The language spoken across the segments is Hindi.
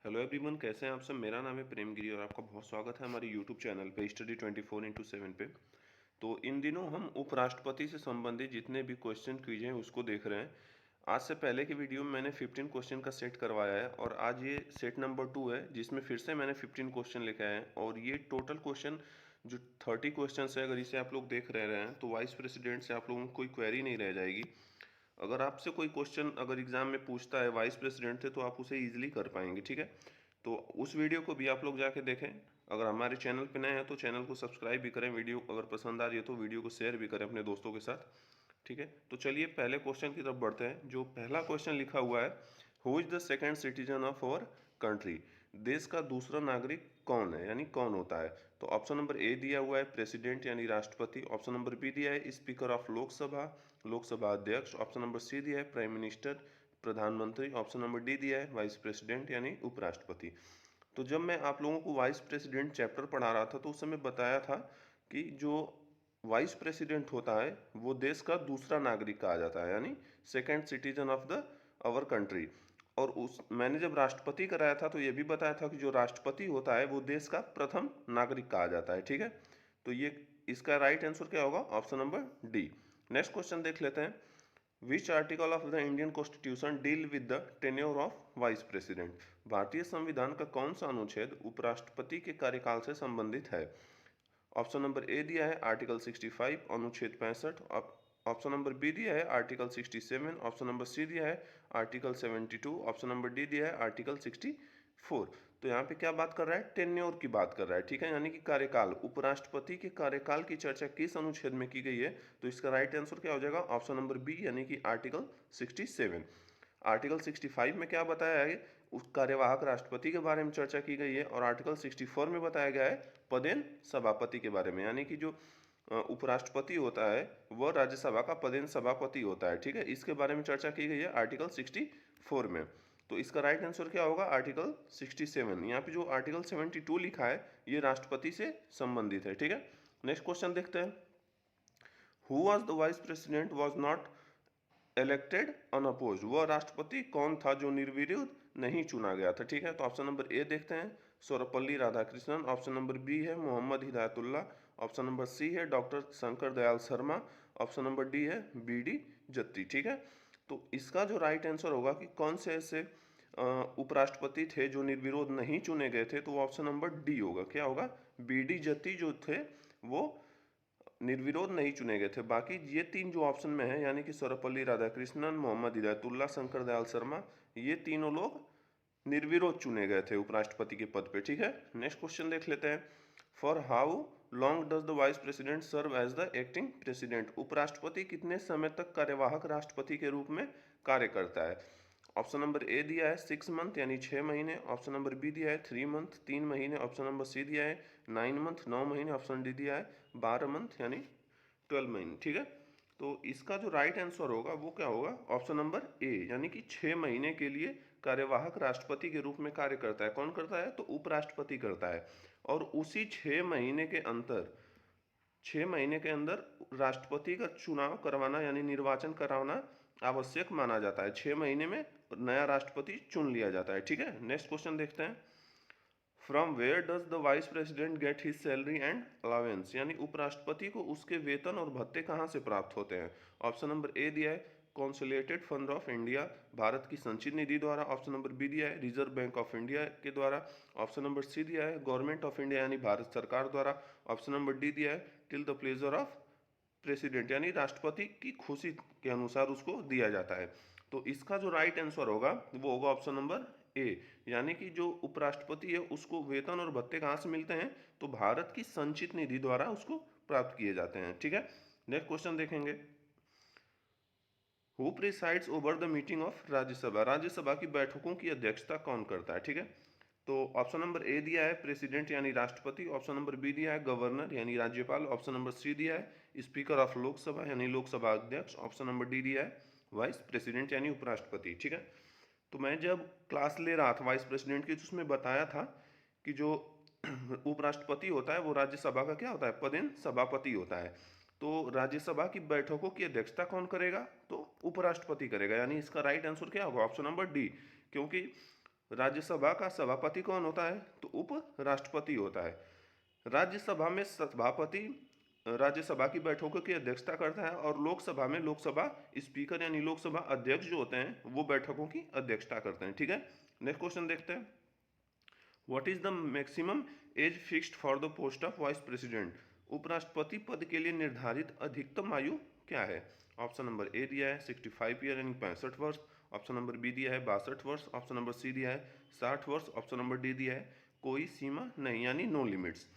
हेलो एवरीवन, कैसे हैं आप सब। मेरा नाम है प्रेम गिरी और आपका बहुत स्वागत है हमारे यूट्यूब चैनल पे स्टडी 24x7 पे। तो इन दिनों हम उपराष्ट्रपति से संबंधित जितने भी क्वेश्चन क्विज हैं उसको देख रहे हैं। आज से पहले की वीडियो में मैंने 15 क्वेश्चन का सेट करवाया है और आज ये सेट नंबर 2 है जिसमें फिर से मैंने 15 क्वेश्चन लेके आए हैं। और ये टोटल क्वेश्चन जो 30 क्वेश्चन है, अगर इसे आप लोग देख रहे हैं तो वाइस प्रेसिडेंट से आप लोगों को कोई क्वेरी नहीं रह जाएगी। अगर आपसे कोई क्वेश्चन अगर एग्जाम में पूछता है वाइस प्रेसिडेंट थे तो आप उसे इजीली कर पाएंगे, ठीक है। तो उस वीडियो को भी आप लोग जाके देखें। अगर हमारे चैनल पे नए हैं तो चैनल को सब्सक्राइब भी करें, वीडियो अगर पसंद आ रही है तो वीडियो को शेयर भी करें अपने दोस्तों के साथ, ठीक है। तो चलिए पहले क्वेश्चन की तरफ बढ़ते हैं। जो पहला क्वेश्चन लिखा हुआ है, who is the second citizen of our country, देश का दूसरा नागरिक कौन है, यानी कौन होता है। तो ऑप्शन नंबर ए दिया हुआ है प्रेसिडेंट यानी राष्ट्रपति। ऑप्शन नंबर बी दिया है स्पीकर ऑफ लोकसभा, लोकसभा अध्यक्ष। ऑप्शन नंबर सी दिया है प्राइम मिनिस्टर, प्रधानमंत्री। ऑप्शन नंबर डी दिया है वाइस प्रेसिडेंट यानी उपराष्ट्रपति। तो जब मैं आप लोगों को वाइस प्रेसिडेंट चैप्टर पढ़ा रहा था तो उस समय बताया था कि जो वाइस प्रेसिडेंट होता है वो देश का दूसरा नागरिक कहा जाता है, यानी second citizen of the our country. और उस मैंने जब राष्ट्रपति कराया था तो ये भी बताया था कि जो राष्ट्रपति होता है वो देश का प्रथम नागरिक कहा जाता है, ठीक है। तो ये इसका राइट आंसर क्या होगा, option number D. Next question देख लेते हैं। Which article of the Indian constitution deal with the tenure of vice president, भारतीय संविधान का कौन सा अनुच्छेद उपराष्ट्रपति के कार्यकाल से संबंधित है। ऑप्शन नंबर ए दिया है आर्टिकल 65 अनुच्छेद 65। ऑप्शन नंबर बी दिया है आर्टिकल 67। ऑप्शन नंबर सी दिया है आर्टिकल 72। ऑप्शन नंबर डी दिया है आर्टिकल 64। तो यहाँ पे क्या बात कर रहा है, टेन्योर की बात कर रहा है, ठीक है, यानी कि कार्यकाल। उपराष्ट्रपति के कार्यकाल की चर्चा किस अनुच्छेद में की गई है, तो इसका राइट आंसर क्या हो जाएगा, ऑप्शन नंबर बी यानी कि आर्टिकल 67। आर्टिकल 65 में क्या बताया है, उस कार्यवाहक राष्ट्रपति के बारे में चर्चा की गई है। और आर्टिकल 64 में बताया गया है पदेन सभापति के बारे में, यानी कि जो उपराष्ट्रपति होता है वह राज्यसभा का पदेन सभापति होता है, ठीक है। इसके बारे में चर्चा की गई है आर्टिकल 64 में। तो इसका राइट आंसर क्या होगा, आर्टिकल 67। यहाँ पे जो आर्टिकल 72 लिखा है ये राष्ट्रपति से संबंधित है, ठीक है। नेक्स्ट क्वेश्चन देखते हैं। Who was the vice president was not elected unopposed, वह राष्ट्रपति कौन था जो निर्विरोध नहीं चुना गया था, ठीक है। तो ऑप्शन नंबर ए देखते हैं, Sarvepalli Radhakrishnan. Option number B है Mohammad Hidayatullah. Option number C है doctor Shankar Dayal Sharma. Option number D है बी डी जत्ती, ठीक है। तो इसका जो राइट आंसर होगा कि कौन से ऐसे उपराष्ट्रपति थे जो निर्विरोध नहीं चुने गए थे, तो वो ऑप्शन नंबर डी होगा। क्या होगा, बी डी जत्ती जो थे वो निर्विरोध नहीं चुने गए थे। बाकी ये तीन जो ऑप्शन में है, यानी कि सर्वपल्ली राधाकृष्णन, मोहम्मद हिदायतुल्ला, शंकर दयाल शर्मा, ये तीनों लोग निर्विरोध चुने गए थे उपराष्ट्रपति के पद पे, ठीक है। नेक्स्ट क्वेश्चन देख लेते हैं। For how long does the vice president serve as the acting president, उपराष्ट्रपति कितने समय तक कार्यवाहक राष्ट्रपति के रूप में कार्य करता है। ऑप्शन नंबर ए दिया है 6 मंथ यानी 6 महीने। ऑप्शन नंबर बी दिया है 3 मंथ 3 महीने। ऑप्शन नंबर सी दिया है 9 मंथ 9 महीने। ऑप्शन डी दिया है 12 मंथ यानी 12 महीने, ठीक है। तो इसका जो राइट आंसर होगा वो क्या होगा, ऑप्शन नंबर ए यानी कि 6 महीने के लिए कार्यवाहक राष्ट्रपति के रूप में कार्य करता है। कौन करता है, तो उपराष्ट्रपति करता है। और उसी 6 महीने के अंतर 6 महीने के अंदर राष्ट्रपति का चुनाव करवाना यानी निर्वाचन कराना आवश्यक माना जाता है। 6 महीने में नया राष्ट्रपति चुन लिया जाता है, ठीक है। नेक्स्ट क्वेश्चन देखते हैं। From where does the vice president get his salary and allowance, यानी उपराष्ट्रपति को उसके वेतन और भत्ते कहाँ से प्राप्त होते हैं। ऑप्शन नंबर ए दिया है consolidated fund of India, Bharat की संचित निधि द्वारा। ऑप्शन नंबर बी दिया है रिजर्व बैंक ऑफ इंडिया के द्वारा। ऑप्शन नंबर सी दिया है गवर्नमेंट ऑफ इंडिया यानी भारत सरकार द्वारा। ऑप्शन नंबर डी दिया है till the pleasure of president, यानी राष्ट्रपति की खुशी के अनुसार उसको दिया जाता है। तो इसका जो राइट आंसर होगा वो होगा ऑप्शन नंबर ए, यानी कि जो उपराष्ट्रपति है उसको वेतन और भत्ते कहाँ से मिलते हैं, तो भारत की संचित निधि द्वारा उसको प्राप्त किए जाते हैं, ठीक है। नेक्स्ट क्वेश्चन देखेंगे। Who presides over the meeting of Rajya Sabha, Rajya Sabha की बैठकों की अध्यक्षता कौन करता है, ठीक है। तो ऑप्शन नंबर ए दिया है प्रेसिडेंट यानी राष्ट्रपति। ऑप्शन नंबर बी दिया है गवर्नर यानी राज्यपाल। ऑप्शन नंबर सी दिया है स्पीकर ऑफ लोकसभा यानी लोकसभा अध्यक्ष। ऑप्शन नंबर डी दिया है वाइस प्रेसिडेंट यानी उपराष्ट्रपति, ठीक है। तो मैं जब क्लास ले रहा था वाइस प्रेसिडेंट की तो उसमें बताया था कि जो उपराष्ट्रपति होता है वो राज्यसभा का क्या होता है, पदेन सभापति होता है। तो राज्यसभा की बैठकों की अध्यक्षता कौन करेगा, तो उपराष्ट्रपति करेगा, यानी इसका राइट आंसर क्या होगा, ऑप्शन नंबर डी। क्योंकि राज्यसभा का सभापति कौन होता है? तो उप राष्ट्रपति होता है। राज्यसभा में सभापति राज्यसभा की बैठकों की अध्यक्षता करता है और लोकसभा में लोकसभा स्पीकर यानी लोकसभा अध्यक्ष जो होते हैं वो बैठकों की अध्यक्षता करते हैं। ठीक है, नेक्स्ट क्वेश्चन देखते हैं। What is the maximum age fixed for the post of vice president? उपराष्ट्रपति पद के लिए निर्धारित अधिकतम आयु क्या है? ऑप्शन नंबर ए दिया है 65 ईयर यानी 65 वर्ष। ऑप्शन नंबर बी दिया है 62 वर्ष। ऑप्शन नंबर सी दिया है 60 वर्ष। ऑप्शन नंबर डी दिया है कोई सीमा नहीं यानी नो लिमिट्स।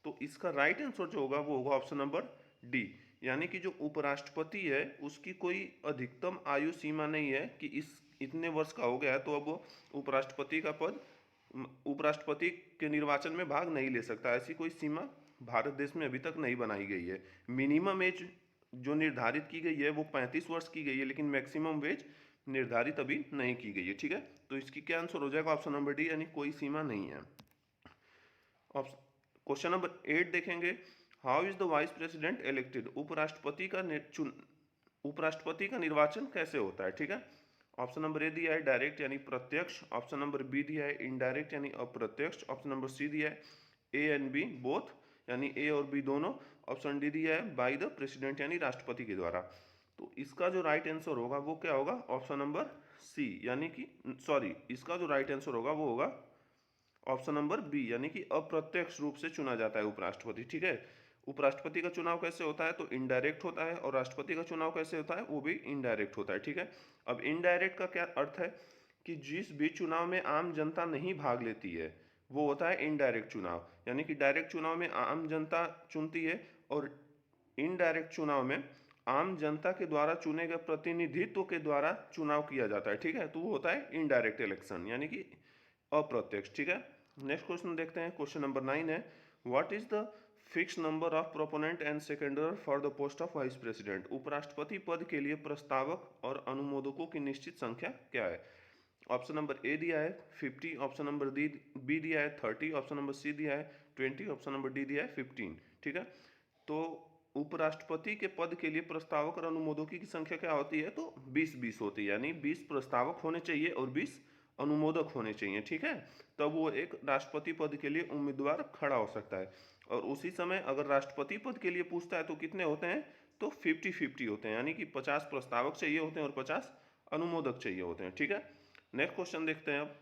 तो इसका राइट आंसर जो होगा वो होगा ऑप्शन नंबर डी, यानी कि जो उपराष्ट्रपति है उसकी कोई अधिकतम आयु सीमा नहीं है कि इस इतने वर्ष का हो गया है तो अब वो उपराष्ट्रपति का पद उपराष्ट्रपति के निर्वाचन में भाग नहीं ले सकता। ऐसी कोई सीमा भारत देश में अभी तक नहीं बनाई गई है। मिनिमम एज जो निर्धारित की गई है वो 35 वर्ष की गई है, लेकिन मैक्सिमम एज निर्धारित अभी नहीं की गई है। ठीक है, तो इसकी क्या आंसर हो जाएगा? ऑप्शन नंबर डी, यानी कोई सीमा नहीं है। क्वेश्चन नंबर 8 देखेंगे। How is the vice president elected? उपराष्ट्रपति का निर्वाचन कैसे होता है? ठीक है, ऑप्शन नंबर ए दिया है डायरेक्ट यानी प्रत्यक्ष। ऑप्शन नंबर बी दिया है इनडायरेक्ट यानी अप्रत्यक्ष। ऑप्शन नंबर सी दिया है ए एंड बी बोथ यानी ए और बी दोनों। ऑप्शन डी दिया है बाय द प्रेसिडेंट यानी राष्ट्रपति के द्वारा। तो इसका जो राइट आंसर होगा वो क्या होगा? ऑप्शन नंबर सी, यानी कि सॉरी, इसका जो राइट आंसर होगा वो होगा ऑप्शन नंबर बी, यानी कि अप्रत्यक्ष रूप से चुना जाता है उपराष्ट्रपति। ठीक है, उपराष्ट्रपति का चुनाव कैसे होता है? तो इनडायरेक्ट होता है, और राष्ट्रपति का चुनाव कैसे होता है? वो भी इनडायरेक्ट होता है। ठीक है, अब इनडायरेक्ट का क्या अर्थ है कि जिस भी चुनाव में आम जनता नहीं भाग लेती है वो होता है इनडायरेक्ट चुनाव, यानी कि डायरेक्ट चुनाव में आम जनता चुनती है और इनडायरेक्ट चुनाव में आम जनता के द्वारा चुने गए प्रतिनिधित्व के द्वारा चुनाव किया जाता है। ठीक है, तो वो होता है इनडायरेक्ट इलेक्शन यानी कि अप्रत्यक्ष। ठीक है, नेक्स्ट क्वेश्चन देखते हैं। क्वेश्चन नंबर 9 है what is the fix number of proponent and सेकेंडर for the post of vice president? उपराष्ट्रपति पद के लिए प्रस्तावक और अनुमोदकों की निश्चित संख्या क्या है? ऑप्शन नंबर ए दिया है 50। ऑप्शन नंबर बी दिया है 30। ऑप्शन नंबर सी दिया है 20। ऑप्शन नंबर डी दिया है 15। ठीक है, तो उपराष्ट्रपति के पद के लिए प्रस्तावक और अनुमोदकों की संख्या क्या होती है? तो 20-20 होती है, यानी 20 प्रस्तावक होने चाहिए और 20 अनुमोदक होने चाहिए। ठीक है, तब वो एक राष्ट्रपति पद के लिए उम्मीदवार खड़ा हो सकता है। और उसी समय अगर राष्ट्रपति पद के लिए पूछता है तो कितने होते हैं? तो 50-50 होते हैं, यानी कि 50 प्रस्तावक चाहिए होते हैं और 50 अनुमोदक चाहिए होते हैं। ठीक है, नेक्स्ट क्वेश्चन देखते हैं अब।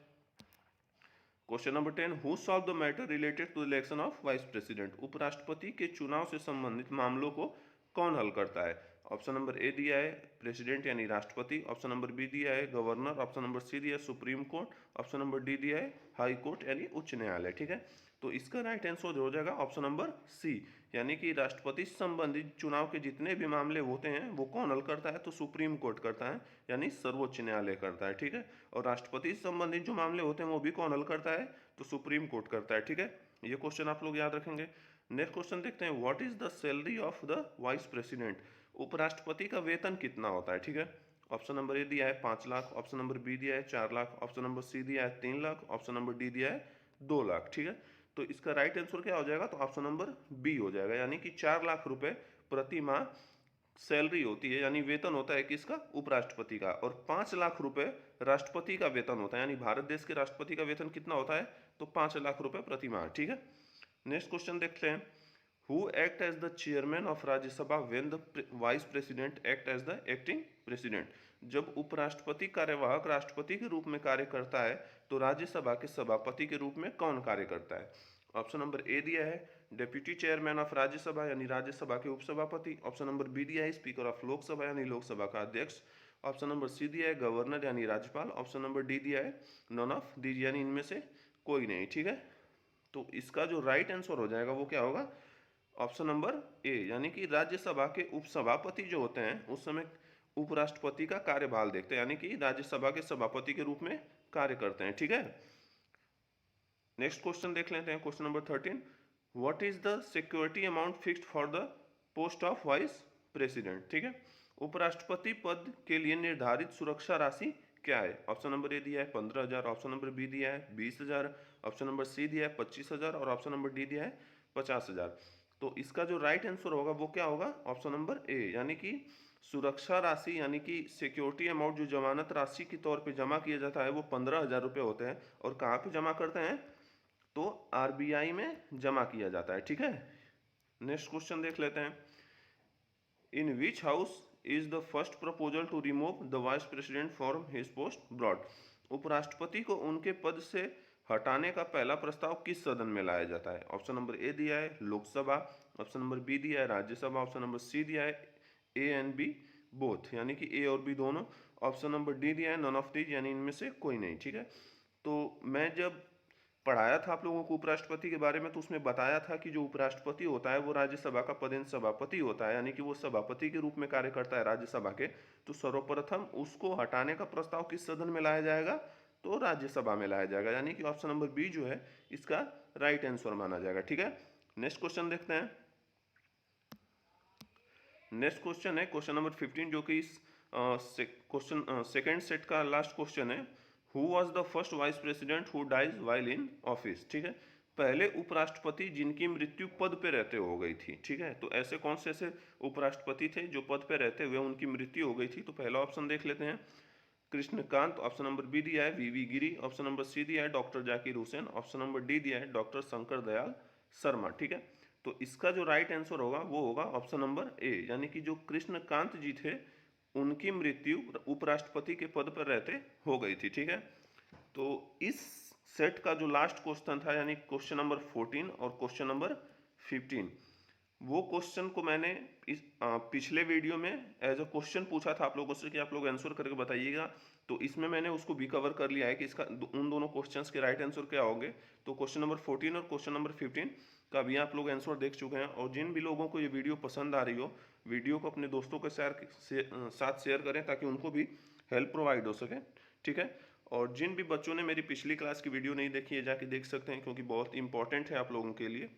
Question number 10 who solve the matter related to election of vice president? उपराष्ट्रपति के चुनाव से संबंधित मामलों को कौन हल करता है? ऑप्शन नंबर ए दिया है प्रेसिडेंट यानी राष्ट्रपति। ऑप्शन नंबर बी दिया है गवर्नर। ऑप्शन नंबर सी दिया है supreme court. Option number D दिया है हाई कोर्ट यानी उच्च न्यायालय। ठीक है, तो इसका राइट आंसर हो जाएगा ऑप्शन नंबर सी, यानी कि राष्ट्रपति से संबंधित चुनाव के जितने भी मामले होते हैं वो कौन हल करता है? तो सुप्रीम कोर्ट करता है, यानी सर्वोच्च न्यायालय करता है। ठीक है, और राष्ट्रपति से संबंधित जो मामले होते हैं वो भी कौन हल करता है? तो सुप्रीम कोर्ट करता है। ठीक है, ये क्वेश्चन आप लोग याद रखेंगे। नेक्स्ट क्वेश्चन देखते हैं what is the salary of the vice president? उपराष्ट्रपति का वेतन कितना होता है? ठीक है, ऑप्शन नंबर ए दिया है 5 लाख। ऑप्शन नंबर बी दिया है 4 लाख। ऑप्शन नंबर सी दिया है 3 लाख। ऑप्शन नंबर डी दिया है 2 लाख। ठीक है, तो इसका राइट आंसर क्या हो जाएगा? तो ऑप्शन नंबर बी हो जाएगा, यानी कि 4 लाख रुपए प्रति माह सैलरी होती है, यानी वेतन होता है किसका? उपराष्ट्रपति का। और 5 लाख रुपए राष्ट्रपति का वेतन होता है, यानी भारत देश के राष्ट्रपति का वेतन कितना होता है? तो 5 लाख रुपए प्रति माह। ठीक है, नेक्स्ट क्वेश्चन देखते हैं who act as the chairman of Rajya Sabha when the vice president act as the acting president? जब उपराष्ट्रपति कार्यवाहक राष्ट्रपति के रूप में कार्य करता है तो राज्यसभा के सभापति के रूप में कौन कार्य करता है? ऑप्शन नंबर ए दिया है डेप्यूटी चेयरमैन ऑफ राज्यसभा यानी राज्यसभा के उपसभापति। ऑप्शन नंबर बी दिया है स्पीकर ऑफ लोकसभा यानी लोकसभा का अध्यक्ष। ऑप्शन नंबर सी दिया है गवर्नर यानी राज्यपाल। ऑप्शन नंबर डी दिया है नन ऑफ दीज यानी इनमें से कोई नहीं। ठीक है, तो इसका जो राइट आंसर हो जाएगा वो क्या होगा? ऑप्शन नंबर ए, यानी कि राज्यसभा के उपसभापति जो होते हैं उस समय उपराष्ट्रपति का कार्यभार देखते हैं, यानी कि राज्यसभा के सभापति के रूप में कार्य करते हैं। ठीक है, नेक्स्ट क्वेश्चन देख लेते हैं। Question number 13 what is the security amount fixed for the post of vice president? ठीक है, उपराष्ट्रपति पद के लिए निर्धारित सुरक्षा राशि क्या है? ऑप्शन नंबर ए दिया है 15,000। ऑप्शन नंबर बी दिया है 20,000। ऑप्शन नंबर सी दिया है 25,000 और ऑप्शन नंबर डी दिया है 50,000। तो इसका जो राइट आंसर होगा वो क्या होगा? ऑप्शन नंबर ए, यानी कि सुरक्षा राशि यानी कि सिक्योरिटी अमाउंट जो जमानत राशि के तौर पे जमा किया जाता है वो 15,000 रुपये होते हैं। और कहाँ पे जमा करते हैं? तो आरबीआई में जमा किया जाता है। ठीक है, नेक्स्ट क्वेश्चन देख लेते हैं। In which house is the first proposal to remove the vice president from his post brought? उपराष्ट्रपति को उनके पद से हटाने का पहला प्रस्ताव किस सदन में लाया जाता है? ऑप्शन नंबर ए दिया है लोकसभा, ऑप्शन नंबर बी दिया है राज्यसभा, ऑप्शन नंबर सी दिया है ए एंड बी बोथ यानी कि ए और बी दोनों, ऑप्शन नंबर डी दिया है नन ऑफ दीज यानी इनमें से कोई नहीं। ठीक है, तो मैं जब पढ़ाया था आप लोगों को उपराष्ट्रपति के बारे में तो उसमें बताया था कि जो उपराष्ट्रपति होता है वो राज्यसभा का पदेन सभापति होता है, यानी कि वो सभापति के रूप में कार्य करता है राज्यसभा के। तो सर्वप्रथम उसको हटाने का प्रस्ताव किस सदन में लाया जाएगा? तो राज्यसभा में लाया जाएगा, यानी कि ऑप्शन नंबर बी जो है इसका राइट आंसर माना जाएगा। ठीक है, नेक्स्ट क्वेश्चन देखते हैं। नेक्स्ट क्वेश्चन है क्वेश्चन नंबर 15 जो कि इस क्वेश्चन सेकेंड सेट का लास्ट क्वेश्चन है। Who was the first vice president who dies while in office? ठीक है, पहले उपराष्ट्रपति जिनकी मृत्यु पद पे रहते हो गई थी। ठीक है, तो ऐसे कौन से ऐसे उपराष्ट्रपति थे जो पद पे रहते हुए उनकी मृत्यु हो गई थी? तो पहला ऑप्शन देख लेते हैं कृष्णकांत, ऑप्शन नंबर बी दिया है वीवी गिरी, ऑप्शन नंबर सी दिया है doctor Zakir Hussain, option number D दिया है डॉक्टर शंकर दयाल शर्मा। ठीक है, तो इसका जो राइट आंसर होगा वो होगा ऑप्शन नंबर ए, यानी कि जो कृष्णकांत जी थे उनकी मृत्यु उपराष्ट्रपति के पद पर रहते हो गई थी। ठीक है, तो इस सेट का जो लास्ट क्वेश्चन था यानी क्वेश्चन नंबर 14 और क्वेश्चन नंबर 15, वो क्वेश्चन को मैंने इस पिछले वीडियो में एज अ क्वेश्चन पूछा था आप लोगों से कि आप लोग आंसर करके बताइएगा। तो इसमें मैंने उसको भी कवर कर लिया है कि इसका उन दोनों क्वेश्चंस के राइट आंसर क्या होंगे। तो क्वेश्चन नंबर 14 और क्वेश्चन नंबर 15 का भी आप लोग आंसर देख चुके हैं। और जिन भी लोगों को ये वीडियो पसंद आ रही हो, वीडियो को अपने दोस्तों के साथ शेयर करें ताकि उनको भी हेल्प प्रोवाइड हो सके। ठीक है, और जिन भी बच्चों ने मेरी पिछली क्लास की वीडियो नहीं देखी है जाके देख सकते हैं, क्योंकि बहुत इंपॉर्टेंट है आप लोगों के लिए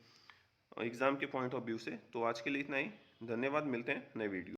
एग्जाम के पॉइंट ऑफ व्यू से। तो आज के लिए इतना ही, धन्यवाद, मिलते हैं नए वीडियो।